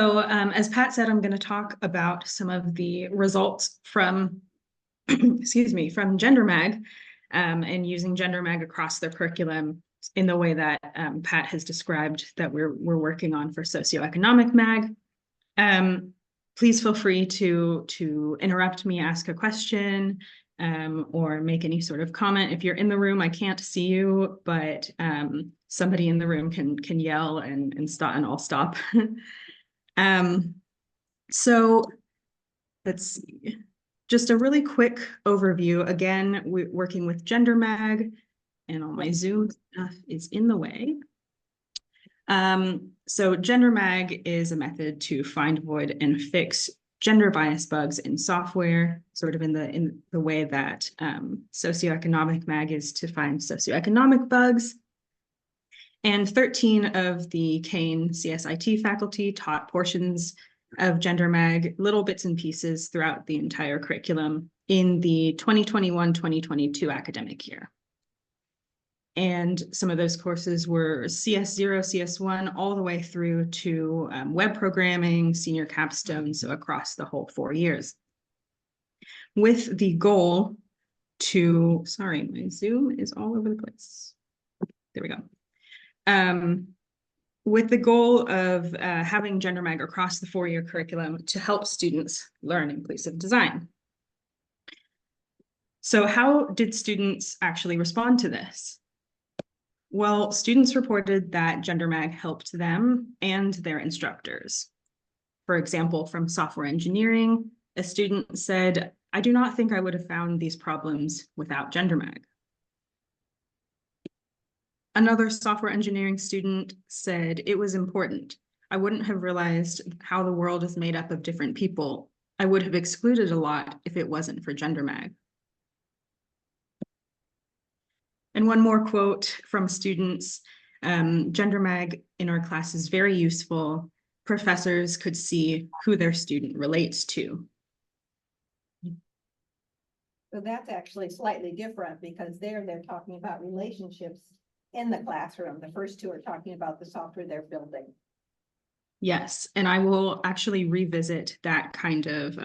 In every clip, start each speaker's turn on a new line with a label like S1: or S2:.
S1: As Pat said, I'm going to talk about some of the results from, excuse me, from GenderMag and using GenderMag across their curriculum in the way that Pat has described that we're working on for socioeconomic mag. Please feel free to interrupt me, ask a question, or make any sort of comment. If you're in the room, I can't see you, but somebody in the room can yell and stop, and I'll stop. So let's see, just a really quick overview. Again, we're working with GenderMag, and all my Zoom stuff is in the way. So GenderMag is a method to find, avoid, and fix gender bias bugs in software, sort of in the way that socioeconomic mag is to find socioeconomic bugs. And 13 of the Kane CSIT faculty taught portions of GenderMag, little bits and pieces throughout the entire curriculum in the 2021-2022 academic year. And some of those courses were CS0, CS1, all the way through to web programming, senior capstone, so across the whole 4 years. With the goal to, sorry, my Zoom is all over the place. There we go. With the goal of having GenderMag across the 4-year curriculum to help students learn inclusive design. So how did students actually respond to this? Well, students reported that GenderMag helped them and their instructors. For example, from software engineering, a student said, "I do not think I would have found these problems without GenderMag." Another software engineering student said, "It was important. I wouldn't have realized how the world is made up of different people. I would have excluded a lot if it wasn't for GenderMag." And one more quote from students, GenderMag in our class is very useful. Professors could see who their student relates to.
S2: So that's actually slightly different because they're talking about relationships in the classroom. The first two are talking about the software they're building.
S1: Yes, and I will actually revisit that kind of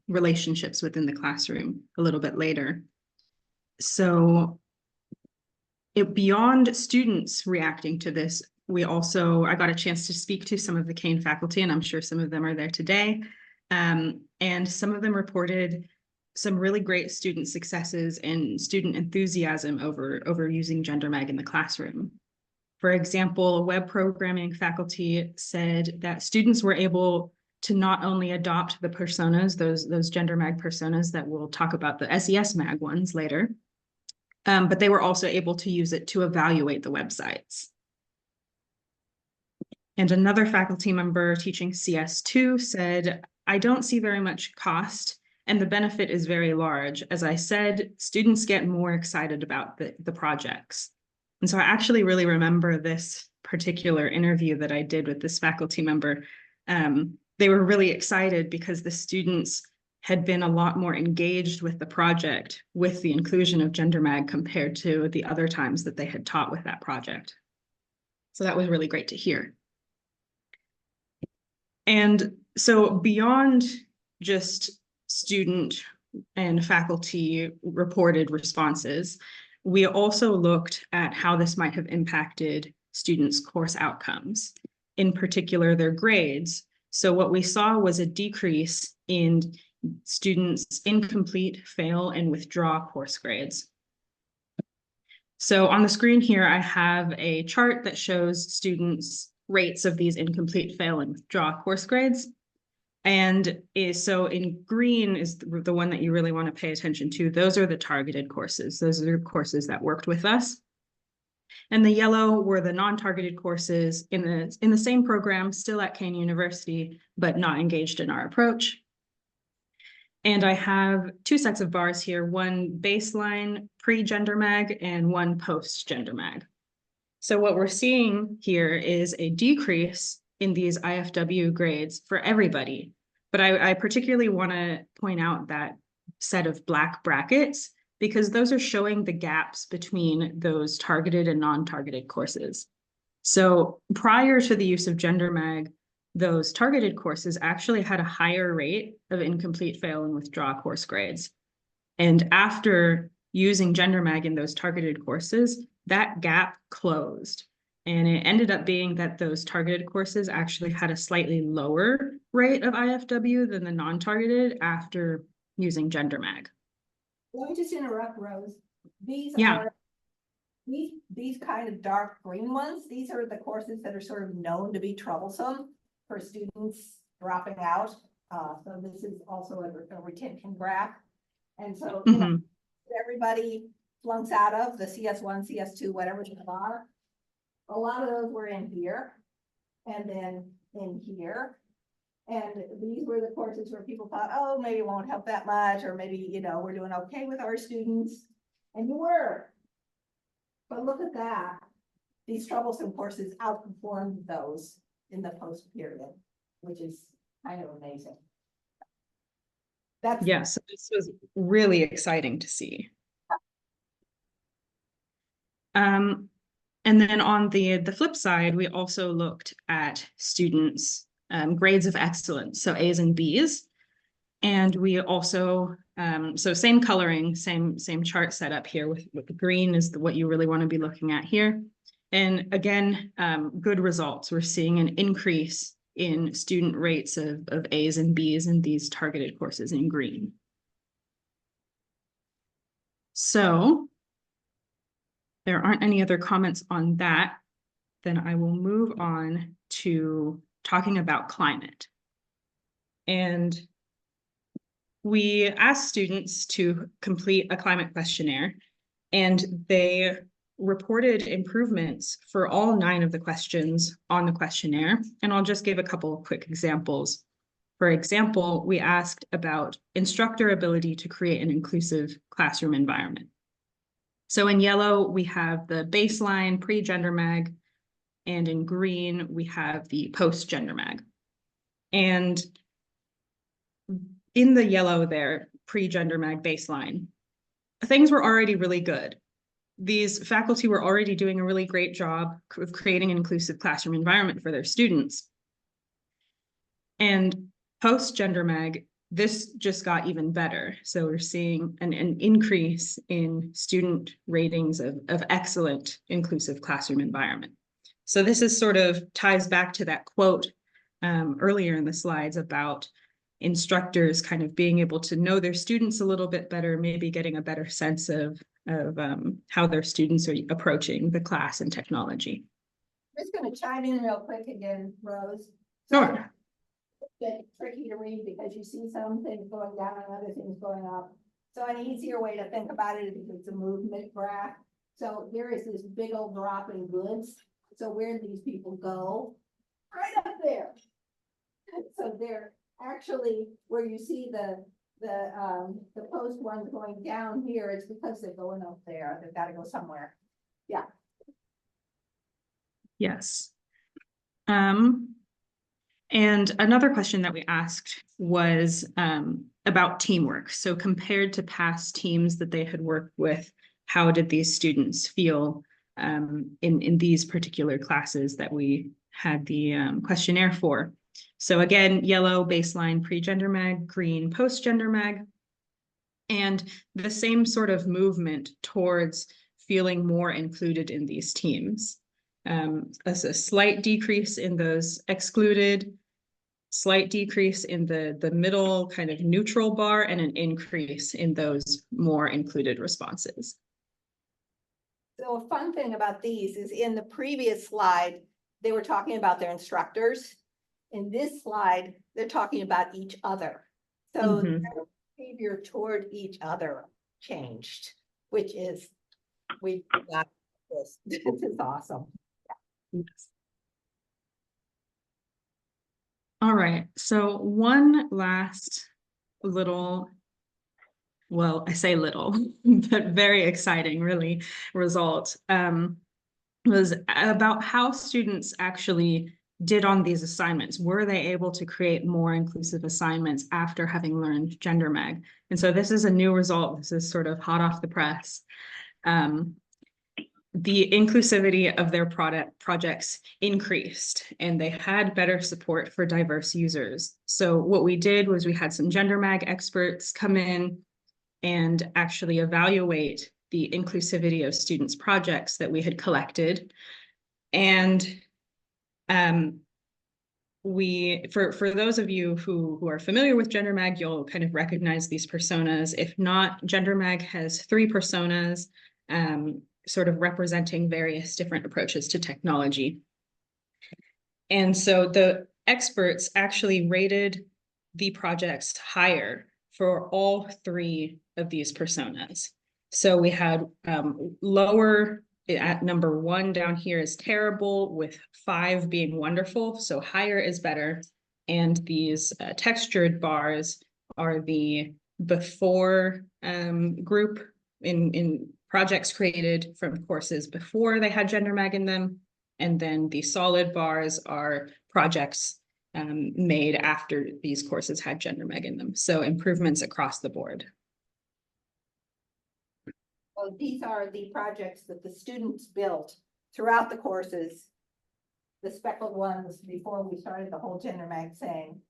S1: relationships within the classroom a little bit later. So beyond students reacting to this, I got a chance to speak to some of the Kane faculty, and I'm sure some of them are there today. And some of them reported some really great student successes and student enthusiasm over using GenderMag in the classroom. For example, a web programming faculty said that students were able to not only adopt the personas, those GenderMag personas that we'll talk about, the SES Mag ones later, but they were also able to use it to evaluate the websites. And another faculty member teaching CS2 said, "I don't see very much cost, and the benefit is very large. As I said, students get more excited about the projects." And so I actually really remember this particular interview that I did with this faculty member. They were really excited because the students had been a lot more engaged with the project with the inclusion of GenderMag compared to the other times that they had taught with that project. So that was really great to hear. And so beyond just student and faculty reported responses, we also looked at how this might have impacted students' course outcomes, in particular their grades. So what we saw was a decrease in students' incomplete, fail, and withdraw course grades. So on the screen here, I have a chart that shows students' rates of these incomplete, fail, and withdraw course grades. And so in green is the one that you really want to pay attention to. Those are the targeted courses. Those are the courses that worked with us. And the yellow were the non-targeted courses in the same program, still at Kane University, but not engaged in our approach. And I have 2 sets of bars here, one baseline pre-GenderMag and one post-GenderMag. So what we're seeing here is a decrease in these IFW grades for everybody. But I particularly want to point out that set of black brackets because those are showing the gaps between those targeted and non-targeted courses. So prior to the use of GenderMag, those targeted courses actually had a higher rate of incomplete, fail, and withdraw course grades. And after using GenderMag in those targeted courses, that gap closed. And it ended up being that those targeted courses actually had a slightly lower rate of IFW than the non-targeted after using GenderMag.
S2: Let me just interrupt, Rose. These
S1: Yeah.
S2: are these kind of dark green ones. These are the courses that are sort of known to be troublesome for students dropping out. So this is also a retention graph. And so you know, everybody flunks out of the CS1, CS2, whatever they are. A lot of those were in here and then in here. And these were the courses where people thought, oh, maybe it won't help that much, or maybe, you know, we're doing okay with our students. And you were. But look at that. These troublesome courses outperformed those in the post period, which is kind of amazing. That's
S1: Yes, this was really exciting to see. And then on the flip side, we also looked at students' grades of excellence, so A's and B's. And we also, so same coloring, same chart setup here with the green is what you really want to be looking at here. And again, good results. We're seeing an increase in student rates of A's and B's in these targeted courses in green. So there aren't any other comments on that, then I will move on to talking about climate. And we asked students to complete a climate questionnaire, and they reported improvements for all 9 of the questions on the questionnaire. And I'll just give a couple of quick examples. For example, we asked about instructor ability to create an inclusive classroom environment. So in yellow, we have the baseline pre-GenderMag, and in green, we have the post-GenderMag. And in the yellow there, pre-GenderMag baseline, things were already really good. These faculty were already doing a really great job of creating an inclusive classroom environment for their students. And post-GenderMag, this just got even better. So we're seeing an increase in student ratings of excellent inclusive classroom environment. So this is sort of ties back to that quote earlier in the slides about instructors kind of being able to know their students a little bit better, maybe getting a better sense of how their students are approaching the class and technology.
S2: I'm just going to chime in real quick again, Rose.
S1: Sure.
S2: It's tricky to read because you see some things going down and other things going up. So an easier way to think about it is it's a movement graph. So there is this big old drop in goods. So where do these people go? Right up there. So they're actually where you see the post ones going down here, it's because they're going up there. They've got to go somewhere. Yeah.
S1: Yes. And another question that we asked was about teamwork. So compared to past teams that they had worked with, how did these students feel in these particular classes that we had the questionnaire for? So again, yellow baseline pre-GenderMag, green post-GenderMag, and the same sort of movement towards feeling more included in these teams. A slight decrease in those excluded, slight decrease in the middle kind of neutral bar, and an increase in those more included responses.
S2: So a fun thing about these is in the previous slide, they were talking about their instructors. In this slide, they're talking about each other. So their behavior toward each other changed, which is, we got this. This is awesome.
S1: Yes. All right, so one last little, well, I say little, but very exciting, really, result was about how students actually did on these assignments. Were they able to create more inclusive assignments after having learned GenderMag? And so this is a new result. This is sort of hot off the press. the inclusivity of their projects increased, and they had better support for diverse users. So what we did was we had some GenderMag experts come in and actually evaluate the inclusivity of students' projects that we had collected. And for those of you who are familiar with GenderMag, you'll kind of recognize these personas. If not, GenderMag has 3 personas, sort of representing various different approaches to technology. And so the experts actually rated the projects higher for all 3 of these personas. So we had lower at number 1 down here is terrible, with 5 being wonderful. So higher is better. And these textured bars are the before group in projects created from courses before they had GenderMag in them. And then the solid bars are projects made after these courses had GenderMag in them. So improvements across the board.
S2: So these are the projects that the students built throughout the courses. The speckled ones before we started the whole GenderMag thing.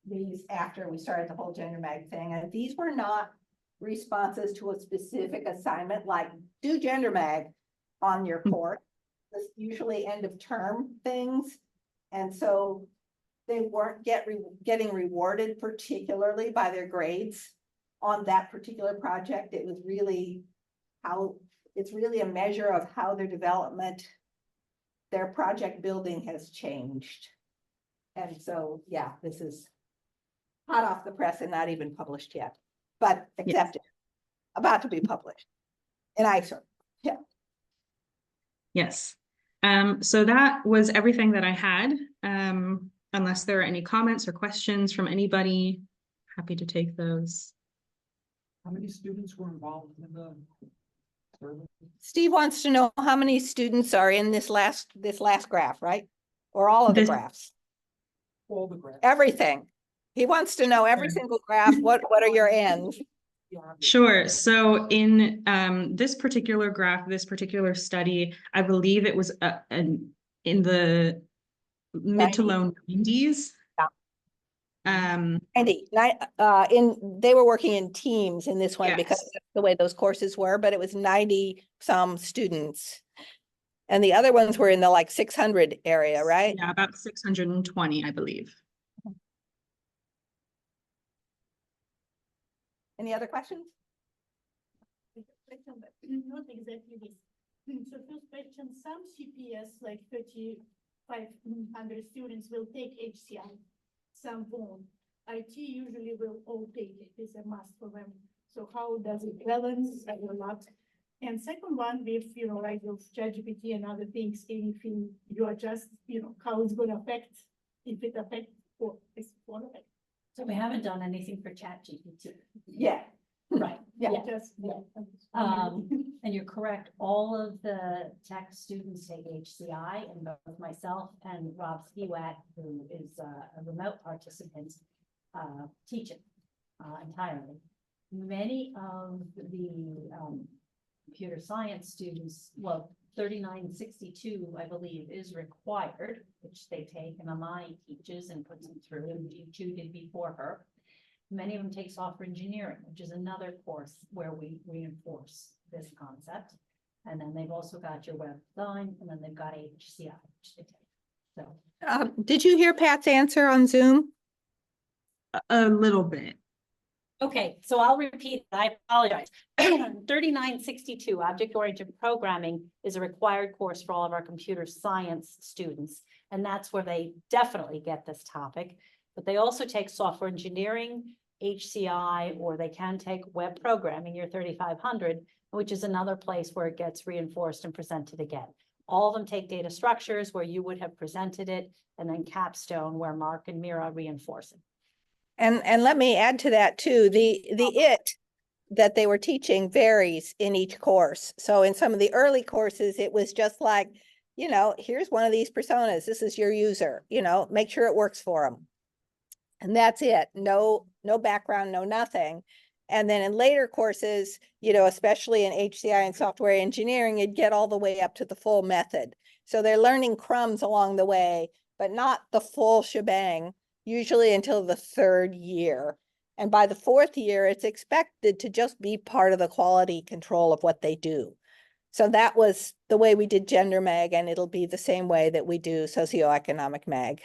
S2: These after we started the whole GenderMag thing. And these were not responses to a specific assignment like do GenderMag on your course. This usually end of term things. And so they weren't getting rewarded particularly by their grades on that particular project. It was really it's really a measure of how their development, their project building has changed. And so, yeah, this is hot off the press and not even published yet, but accepted, about to be published. And yeah.
S1: Yes. So that was everything that I had. Unless there are any comments or questions from anybody, happy to take those.
S3: How many students were involved in the survey?
S2: Steve wants to know how many students are in this last graph, right? Or all of the graphs?
S3: All the graphs.
S2: Everything. He wants to know every single graph. What are your ends?
S1: Sure. So in this particular graph, this particular study, I believe it was in the mid to low 90s.
S2: Andy, they were working in teams in this one, yes, because that's the way those courses were, but it was 90 some students. And the other ones were in the like 600 area, right?
S1: Yeah, about 620, I believe.
S2: Any other questions?
S4: Not exactly this. So first question, some CPS, like 3,500 students will take HCI, some won't. IT usually will all take it, it's a must for them. So how does it balance a lot? And second one, with, like those ChatGPT and other things, anything you adjust, how it's going to affect, if it affects or it's going to affect.
S5: So we haven't done anything for ChatGPT.
S2: Yeah.
S5: Right.
S2: Yeah.
S5: And you're correct. All of the tech students take HCI, and both myself and Rob Skiwat, who is a remote participant, teach it entirely. Many of the computer science students, well, 3962, I believe, is required, which they take, and Amani teaches and puts them through, and Ju did before her. Many of them take software engineering, which is another course where we reinforce this concept. And then they've also got your web design, and then they've got HCI, which they take. So,
S2: did you hear Pat's answer on Zoom?
S1: A little bit.
S5: okay, so I'll repeat. I apologize. 3962, object-oriented programming, is a required course for all of our computer science students. And that's where they definitely get this topic. But they also take software engineering, HCI, or they can take web programming, your 3500, which is another place where it gets reinforced and presented again. All of them take data structures where you would have presented it, and then capstone where Mark and Mira reinforce it.
S2: And let me add to that too, the it that they were teaching varies in each course. So in some of the early courses, it was just like, here's one of these personas. This is your user, make sure it works for them. And that's it. No background, no nothing. And then in later courses, especially in HCI and software engineering, you'd get all the way up to the full method. So they're learning crumbs along the way, but not the full shebang, usually until the 3rd year. And by the 4th year, it's expected to just be part of the quality control of what they do. So that was the way we did GenderMag, and it'll be the same way that we do socioeconomic mag.